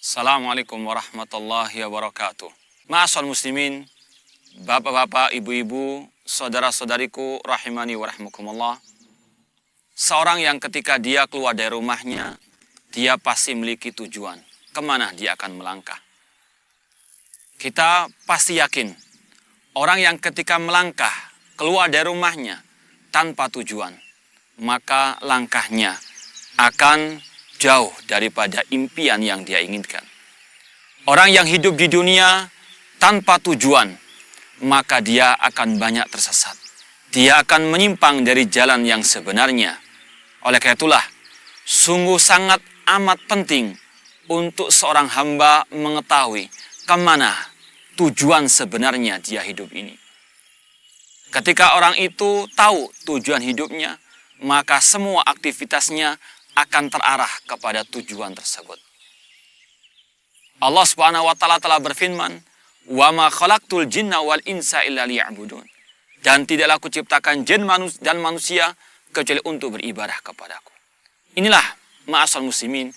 Assalamualaikum warahmatullahi wabarakatuh. Ma'asal muslimin, bapak-bapak, ibu-ibu, saudara-saudariku rahimani wa rahmakumullah. Seorang yang ketika dia keluar dari rumahnya, dia pasti memiliki tujuan. Kemana dia akan melangkah? Kita pasti yakin, orang yang ketika melangkah keluar dari rumahnya tanpa tujuan, maka langkahnya akan jauh daripada impian yang dia inginkan. Orang yang hidup di dunia tanpa tujuan, maka dia akan banyak tersesat. Dia akan menyimpang dari jalan yang sebenarnya. Oleh karena itulah, sungguh sangat amat penting untuk seorang hamba mengetahui kemana tujuan sebenarnya dia hidup ini. Ketika orang itu tahu tujuan hidupnya, maka semua aktivitasnya akan terarah kepada tujuan tersebut. Allah Subhanahu wa taala telah berfirman, "Wa ma khalaqtul jinna wal insa illa liya'budun." Dan tidaklah kuciptakan jin dan manusia kecuali untuk beribadah kepadaku. Inilah ma'asal muslimin,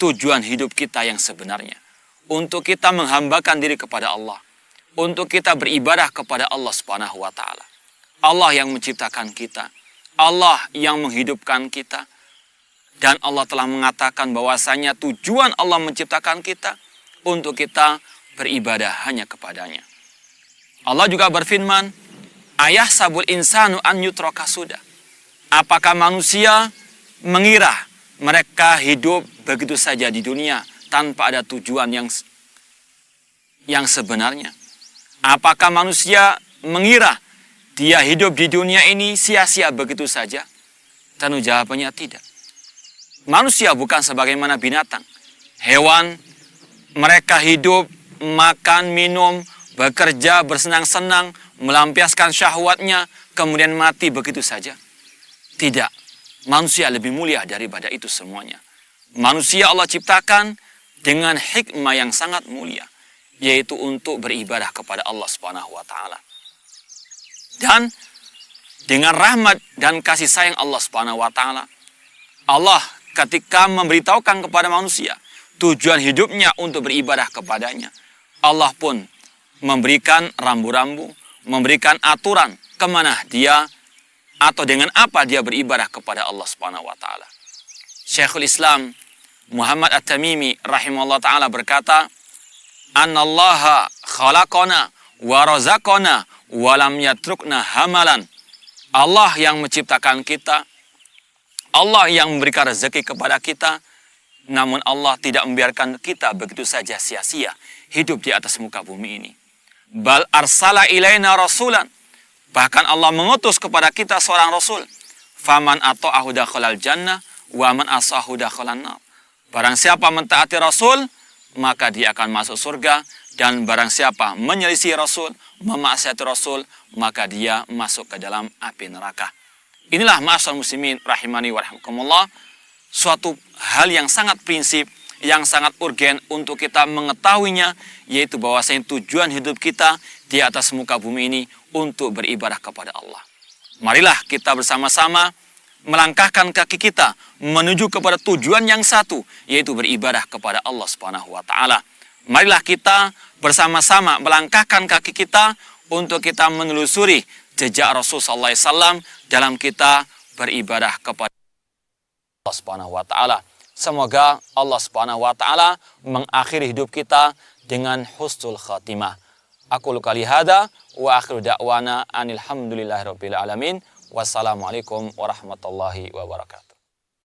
tujuan hidup kita yang sebenarnya. Untuk kita menghambakan diri kepada Allah. Untuk kita beribadah kepada Allah Subhanahu wa taala. Allah yang menciptakan kita. Allah yang menghidupkan kita. Dan Allah telah mengatakan bahwasanya tujuan Allah menciptakan kita untuk kita beribadah hanya kepadanya. Allah juga berfirman, "Ayah sabul insanu an yutraka sudah." Apakah manusia mengira mereka hidup begitu saja di dunia tanpa ada tujuan yang sebenarnya? Apakah manusia mengira dia hidup di dunia ini sia-sia begitu saja? Tentu jawabannya tidak. Manusia bukan sebagaimana binatang. Hewan, mereka hidup, makan, minum, bekerja, bersenang-senang, melampiaskan syahwatnya, kemudian mati begitu saja. Tidak, manusia lebih mulia daripada itu semuanya. Manusia Allah ciptakan dengan hikmah yang sangat mulia, yaitu untuk beribadah kepada Allah Subhanahu wa taala. Dan dengan rahmat dan kasih sayang Allah Subhanahu wa taala, Allah ketika memberitahukan kepada manusia tujuan hidupnya untuk beribadah kepadanya, Allah pun memberikan rambu-rambu, memberikan aturan kemana dia atau dengan apa dia beribadah kepada Allah Subhanahu wa taala. Syekhul Islam Muhammad At-Tamimi rahimahullah taala berkata, "Anallaha khalaqana wa razaqana wa lam yatrukna hamalan." Allah yang menciptakan kita, Allah yang memberikan rezeki kepada kita, namun Allah tidak membiarkan kita begitu saja sia-sia hidup di atas muka bumi ini. Bal arsala ilaina rasulan. Bahkan Allah mengutus kepada kita seorang rasul. Faman ata'ahu dakhalal jannah wa man asahu dakhalan nar. Barang siapa mentaati rasul, maka dia akan masuk surga, dan barang siapa menyelisih rasul, memaksiati rasul, maka dia masuk ke dalam api neraka. Inilah ma'asal muslimin rahimani wa rahmakumullah, suatu hal yang sangat prinsip, yang sangat urgen untuk kita mengetahuinya, yaitu bahwasanya tujuan hidup kita di atas muka bumi ini untuk beribadah kepada Allah. Marilah kita bersama-sama melangkahkan kaki kita menuju kepada tujuan yang satu, yaitu beribadah kepada Allah Subhanahu wa taala. Marilah kita bersama-sama melangkahkan kaki kita untuk kita menelusuri jejak Rasul sallallahu alaihi wasallam dalam kita beribadah kepada Allah Subhanahu wa taala. Semoga Allah Subhanahu wa taala mengakhiri hidup kita dengan husnul khatimah. Aqulu qali hada wa akhiru da'wana anil hamdulillahirabbil alamin. Wassalamualaikum warahmatullahi wabarakatuh.